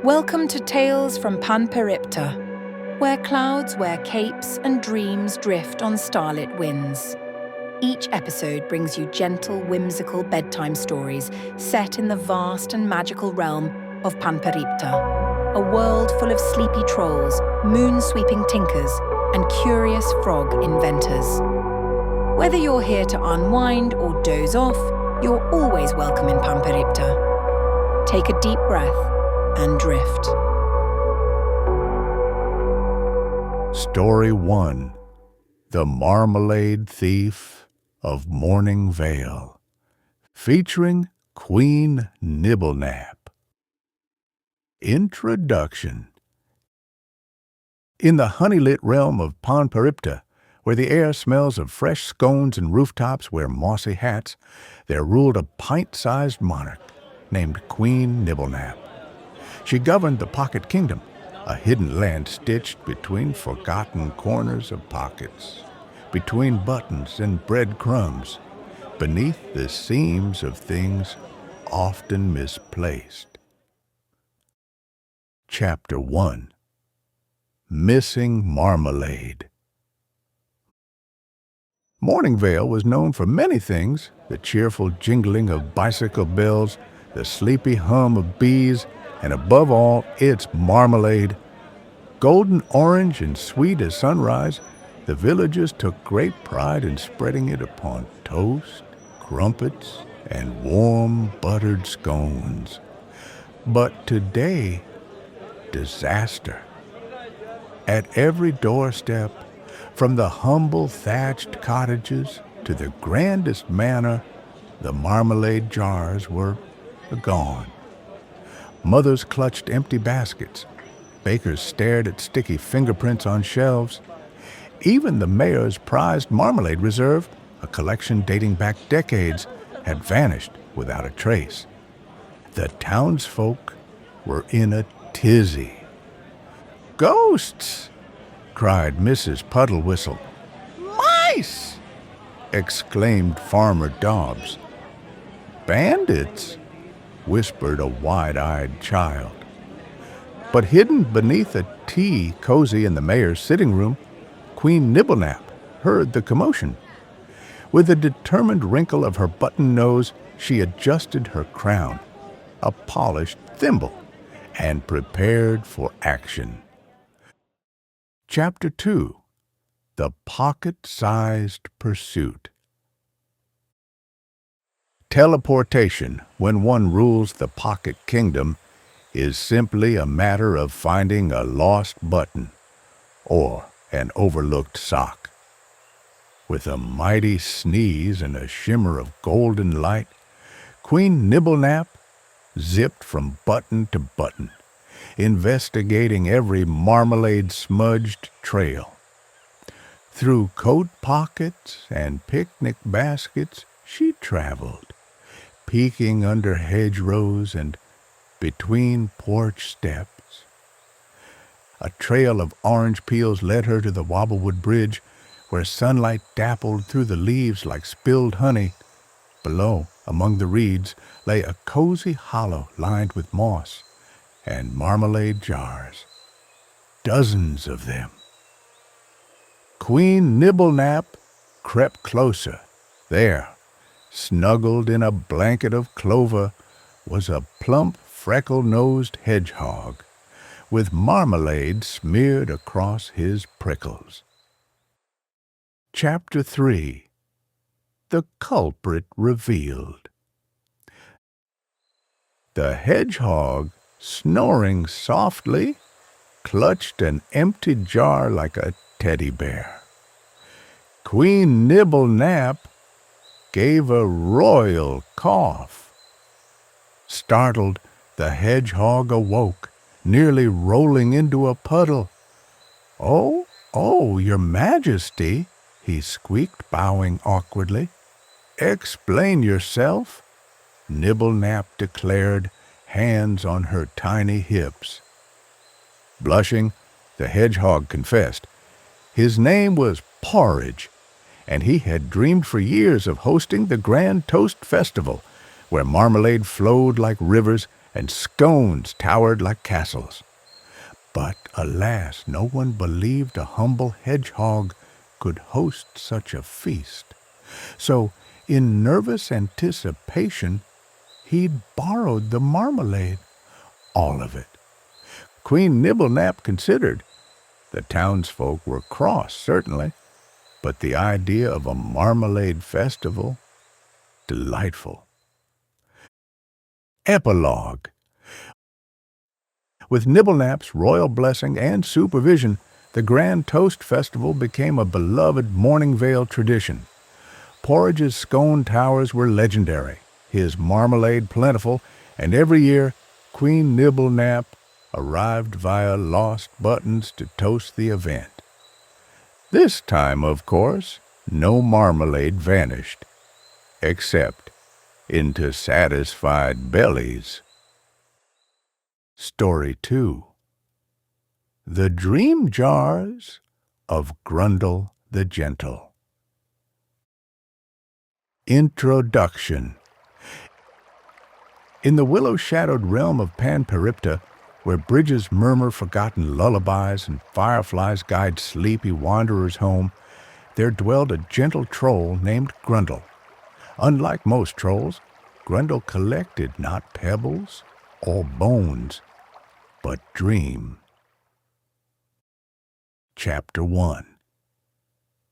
Welcome to Tales from Panperipta, where clouds wear capes and dreams drift on starlit winds. Each episode brings you gentle, whimsical bedtime stories set in the vast and magical realm of Panperipta, a world full of sleepy trolls, moon-sweeping tinkers, and curious frog inventors. Whether you're here to unwind or doze off, you're always welcome in Panperipta. Take a deep breath and drift. Story 1: The Marmalade Thief of Morning Vale, featuring Queen Nibblenap. Introduction. In the honey-lit realm of Panperipta, where the air smells of fresh scones and rooftops wear mossy hats, there ruled a pint-sized monarch named Queen Nibblenap. She governed the Pocket Kingdom, a hidden land stitched between forgotten corners of pockets, between buttons and breadcrumbs, beneath the seams of things often misplaced. Chapter 1: Missing Marmalade. Morningvale was known for many things: the cheerful jingling of bicycle bells, the sleepy hum of bees, and above all, its marmalade. Golden orange and sweet as sunrise, the villagers took great pride in spreading it upon toast, crumpets, and warm buttered scones. But today, disaster. At every doorstep, from the humble thatched cottages to the grandest manor, the marmalade jars were gone. Mothers clutched empty baskets. Bakers stared at sticky fingerprints on shelves. Even the mayor's prized marmalade reserve, a collection dating back decades, had vanished without a trace. The townsfolk were in a tizzy. "Ghosts!" cried Mrs. Puddle-whistle. "Mice!" exclaimed Farmer Dobbs. "Bandits!" whispered a wide-eyed child. But hidden beneath a tea cozy in the mayor's sitting room, Queen Nibblenap heard the commotion. With a determined wrinkle of her button nose, she adjusted her crown, a polished thimble, and prepared for action. Chapter 2: The Pocket-Sized Pursuit. Teleportation, when one rules the Pocket Kingdom, is simply a matter of finding a lost button or an overlooked sock. With a mighty sneeze and a shimmer of golden light, Queen Nibblenap zipped from button to button, investigating every marmalade-smudged trail. Through coat pockets and picnic baskets she traveled, peeking under hedgerows and between porch steps. A trail of orange peels led her to the Wobblewood Bridge, where sunlight dappled through the leaves like spilled honey. Below, among the reeds, lay a cozy hollow lined with moss and marmalade jars. Dozens of them. Queen Nibblenap crept closer. There, snuggled in a blanket of clover, was a plump, freckle-nosed hedgehog, with marmalade smeared across his prickles. Chapter 3: The Culprit Revealed. The hedgehog, snoring softly, clutched an empty jar like a teddy bear. Queen Nibblenap gave a royal cough. Startled, the hedgehog awoke, nearly rolling into a puddle. Oh, your Majesty," he squeaked, bowing awkwardly. "Explain yourself," Nibblenap declared, hands on her tiny hips. Blushing, the hedgehog confessed. His name was Porridge, and he had dreamed for years of hosting the Grand Toast Festival, where marmalade flowed like rivers and scones towered like castles. But alas, no one believed a humble hedgehog could host such a feast. So, in nervous anticipation, he'd borrowed the marmalade, all of it. Queen Nibblenap considered. The townsfolk were cross, certainly, but the idea of a marmalade festival, delightful. Epilogue. With Nibblenap's royal blessing and supervision, the Grand Toast Festival became a beloved Morningvale tradition. Porridge's scone towers were legendary, his marmalade plentiful, and every year Queen Nibblenap arrived via lost buttons to toast the event. This time, of course, no marmalade vanished, except into satisfied bellies. Story 2. The Dream Jars of Grundle the Gentle. Introduction. In the willow-shadowed realm of Panperipta, where bridges murmur forgotten lullabies and fireflies guide sleepy wanderers home, there dwelled a gentle troll named Grundle. Unlike most trolls, Grundle collected not pebbles or bones, but dream. Chapter 1.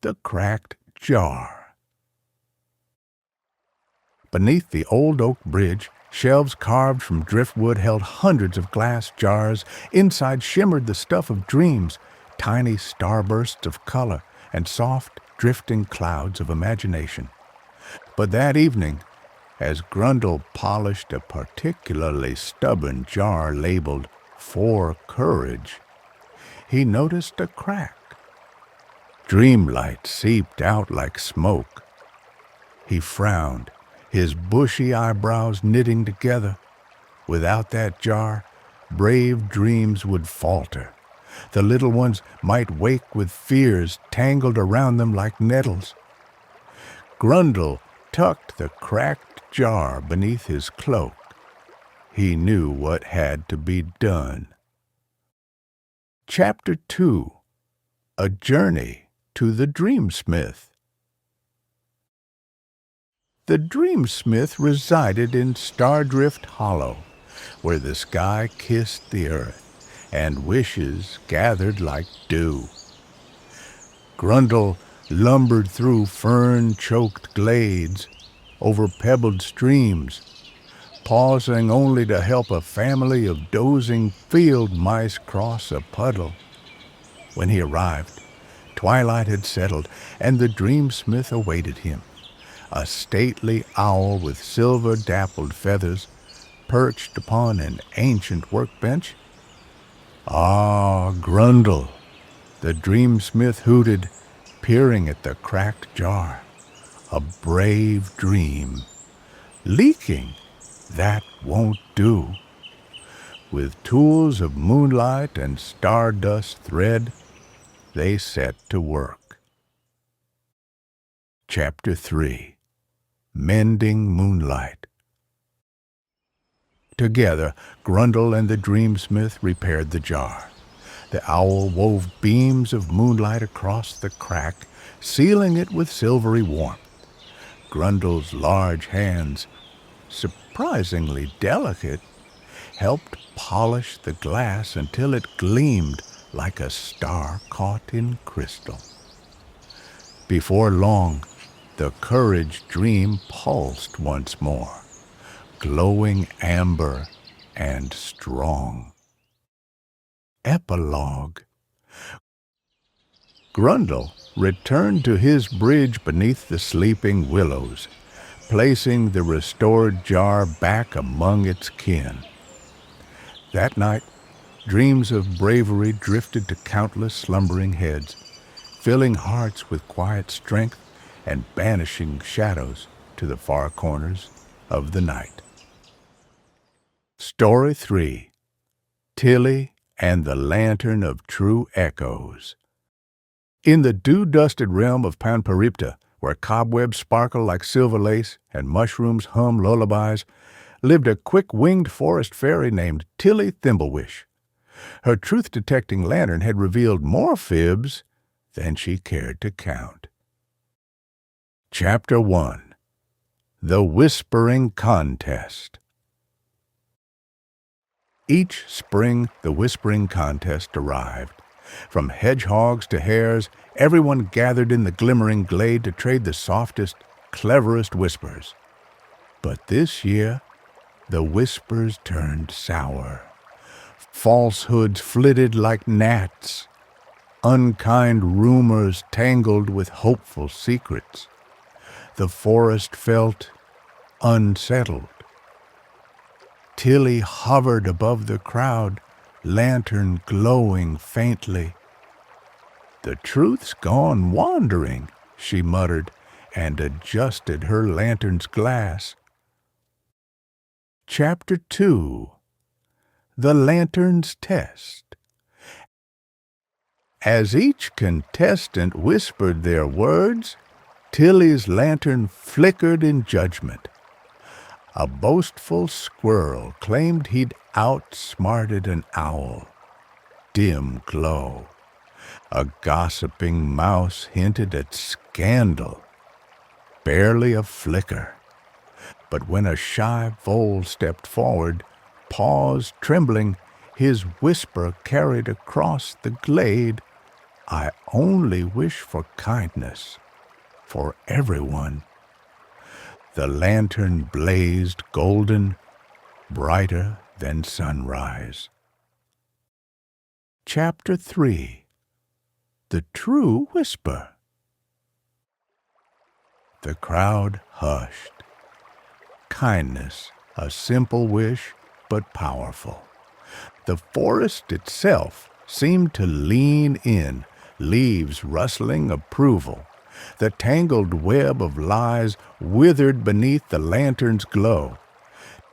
The Cracked Jar. Beneath the old oak bridge, shelves carved from driftwood held hundreds of glass jars. Inside shimmered the stuff of dreams, tiny starbursts of color and soft, drifting clouds of imagination. But that evening, as Grundle polished a particularly stubborn jar labeled "For Courage," he noticed a crack. Dreamlight seeped out like smoke. He frowned, his bushy eyebrows knitting together. Without that jar, brave dreams would falter. The little ones might wake with fears tangled around them like nettles. Grundle tucked the cracked jar beneath his cloak. He knew what had to be done. Chapter 2. A Journey to the Dreamsmith. The Dreamsmith resided in Stardrift Hollow, where the sky kissed the earth, and wishes gathered like dew. Grundle lumbered through fern-choked glades, over pebbled streams, pausing only to help a family of dozing field mice cross a puddle. When he arrived, twilight had settled, and the Dreamsmith awaited him. A stately owl with silver-dappled feathers perched upon an ancient workbench. "Ah, Grundle," the Dreamsmith hooted, peering at the cracked jar. "A brave dream. Leaking, that won't do." With tools of moonlight and stardust thread, they set to work. Chapter 3. Mending Moonlight. Together, Grundle and the Dreamsmith repaired the jar. The owl wove beams of moonlight across the crack, sealing it with silvery warmth. Grundle's large hands, surprisingly delicate, helped polish the glass until it gleamed like a star caught in crystal. Before long, the Courage Dream pulsed once more, glowing amber and strong. Epilogue. Grundle returned to his bridge beneath the sleeping willows, placing the restored jar back among its kin. That night, dreams of bravery drifted to countless slumbering heads, filling hearts with quiet strength and banishing shadows to the far corners of the night. Story 3. Tilly and the Lantern of True Echoes. In the dew-dusted realm of Panperipta, where cobwebs sparkle like silver lace and mushrooms hum lullabies, lived a quick-winged forest fairy named Tilly Thimblewish. Her truth-detecting lantern had revealed more fibs than she cared to count. Chapter 1. The Whispering Contest. Each spring, the whispering contest arrived. From hedgehogs to hares, everyone gathered in the glimmering glade to trade the softest, cleverest whispers. But this year, the whispers turned sour. Falsehoods flitted like gnats. Unkind rumors tangled with hopeful secrets. The forest felt unsettled. Tilly hovered above the crowd, lantern glowing faintly. "The truth's gone wandering," she muttered, and adjusted her lantern's glass. Chapter 2. The Lantern's Test. As each contestant whispered their words, Tilly's lantern flickered in judgment. A boastful squirrel claimed he'd outsmarted an owl. Dim glow. A gossiping mouse hinted at scandal. Barely a flicker. But when a shy vole stepped forward, paws trembling, his whisper carried across the glade, "I only wish for kindness for everyone." The lantern blazed golden, brighter than sunrise. Chapter 3. The True Whisper. The crowd hushed. Kindness, a simple wish, but powerful. The forest itself seemed to lean in, leaves rustling approval. The tangled web of lies withered beneath the lantern's glow.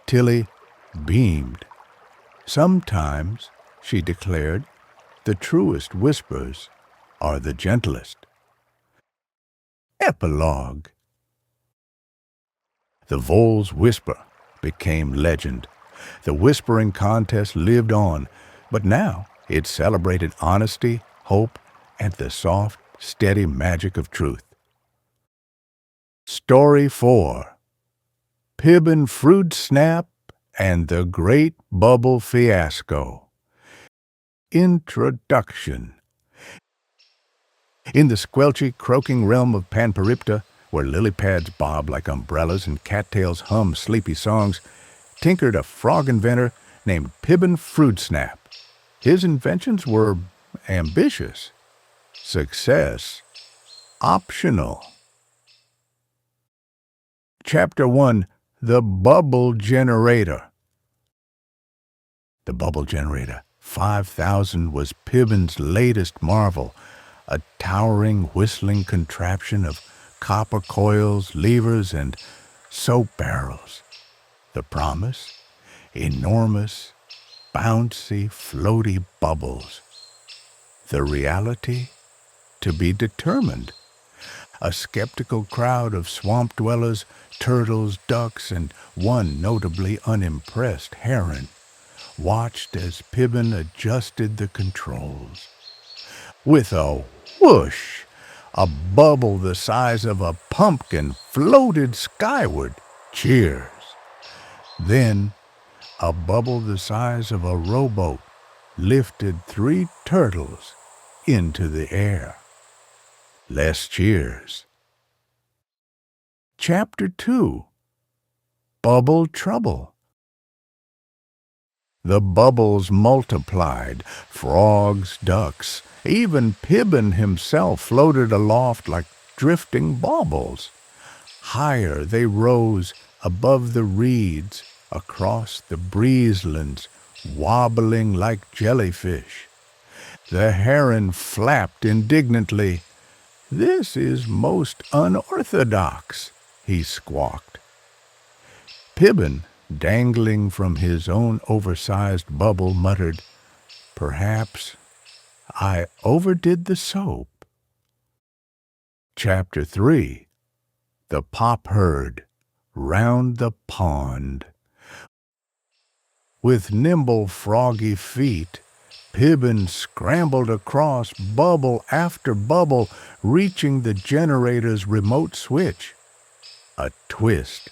Tilly beamed. "Sometimes," she declared, "the truest whispers are the gentlest." Epilogue. The vole's whisper became legend. The whispering contest lived on, but now it celebrated honesty, hope, and the soft, steady magic of truth. Story 4. Pibbin Fruit Snap and the Great Bubble Fiasco. Introduction. In the squelchy, croaking realm of Panperipta, where lily pads bob like umbrellas and cattails hum sleepy songs, tinkered a frog inventor named Pibbin Fruit Snap. His inventions were ambitious. Success optional. Chapter 1. The Bubble Generator. The bubble generator, 5000, was Pibbin's latest marvel, a towering, whistling contraption of copper coils, levers, and soap barrels. The promise? Enormous, bouncy, floaty bubbles. The reality? To be determined. A skeptical crowd of swamp dwellers, turtles, ducks, and one notably unimpressed heron watched as Pibbin adjusted the controls. With a whoosh, a bubble the size of a pumpkin floated skyward. Cheers. Then, a bubble the size of a rowboat lifted 3 turtles into the air. Less cheers. Chapter 2. Bubble Trouble. The bubbles multiplied. Frogs, ducks, even Pibbin himself floated aloft like drifting baubles. Higher they rose above the reeds, across the breezelands, wobbling like jellyfish. The heron flapped indignantly. "This is most unorthodox," he squawked. Pibbin, dangling from his own oversized bubble, muttered, "Perhaps I overdid the soap." Chapter 3. The Pop Herd. Round the Pond. With nimble froggy feet, Pibbin scrambled across bubble after bubble, reaching the generator's remote switch. A twist,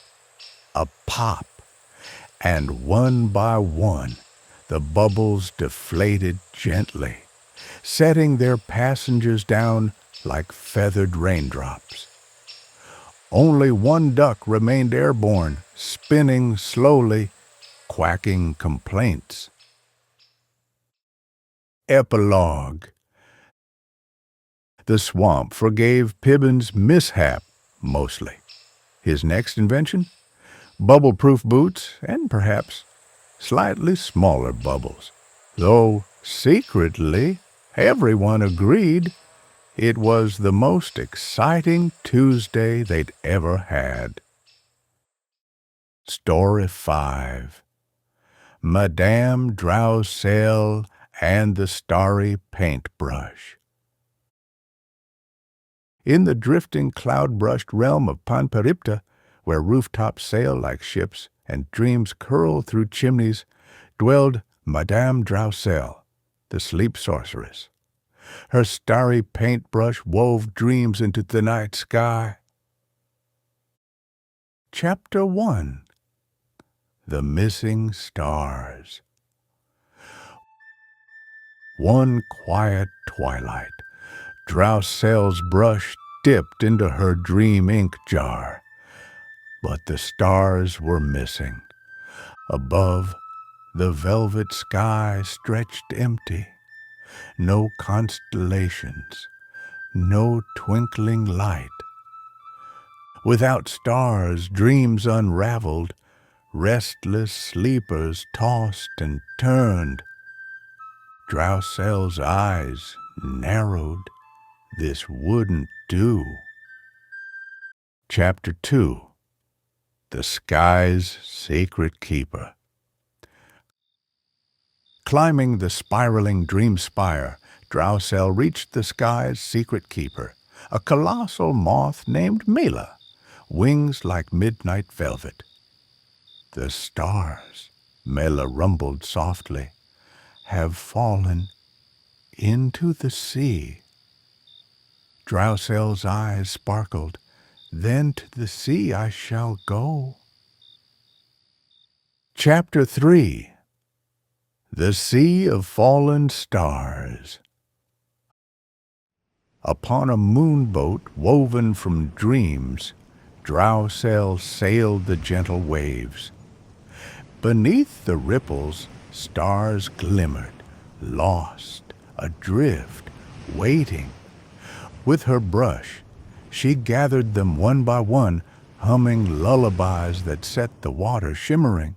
a pop, and one by one, the bubbles deflated gently, setting their passengers down like feathered raindrops. Only one duck remained airborne, spinning slowly, quacking complaints. Epilogue. The swamp forgave Pibbin's mishap, mostly. His next invention? Bubble-proof boots and perhaps slightly smaller bubbles. Though secretly, everyone agreed it was the most exciting Tuesday they'd ever had. Story 5. Madame Drousel and the Starry Paintbrush. In the drifting cloud-brushed realm of Panperipta, where rooftops sail like ships and dreams curl through chimneys, dwelled Madame Drousel, the sleep sorceress. Her starry paintbrush wove dreams into the night sky. Chapter 1. The Missing Stars. One quiet twilight, Drousel's brush dipped into her dream ink jar. But the stars were missing. Above, the velvet sky stretched empty. No constellations, no twinkling light. Without stars, dreams unraveled. Restless sleepers tossed and turned. Drousel's eyes narrowed. This wouldn't do. Chapter 2. The Sky's Sacred Keeper. Climbing the spiraling dream spire, Drousel reached the sky's secret keeper, a colossal moth named Mela, wings like midnight velvet. The stars, Mela rumbled softly, have fallen into the sea. Drousel's eyes sparkled. Then to the sea I shall go. Chapter 3. The Sea of Fallen Stars. Upon a moonboat woven from dreams, Drousel sailed the gentle waves. Beneath the ripples, stars glimmered, lost, adrift, waiting. With her brush, she gathered them one by one, humming lullabies that set the water shimmering.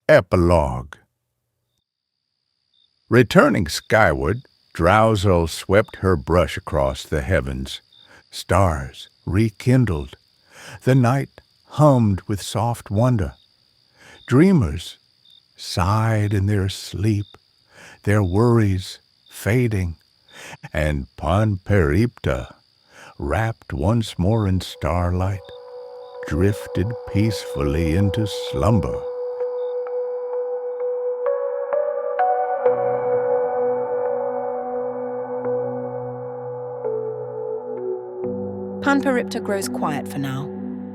Epilogue. Returning skyward, Drousel swept her brush across the heavens. Stars rekindled. The night hummed with soft wonder. Dreamers sighed in their sleep, their worries fading, and Panperipta, wrapped once more in starlight, drifted peacefully into slumber. Panperipta grows quiet for now,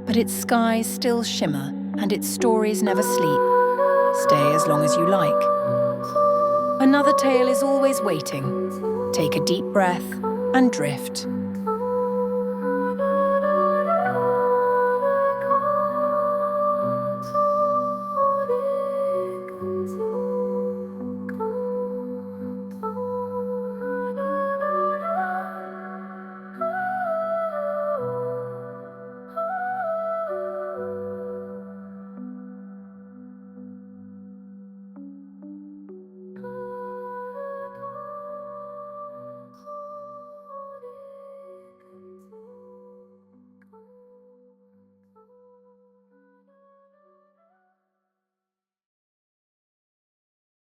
but its skies still shimmer and its stories never sleep. Stay as long as you like. Another tale is always waiting. Take a deep breath and drift.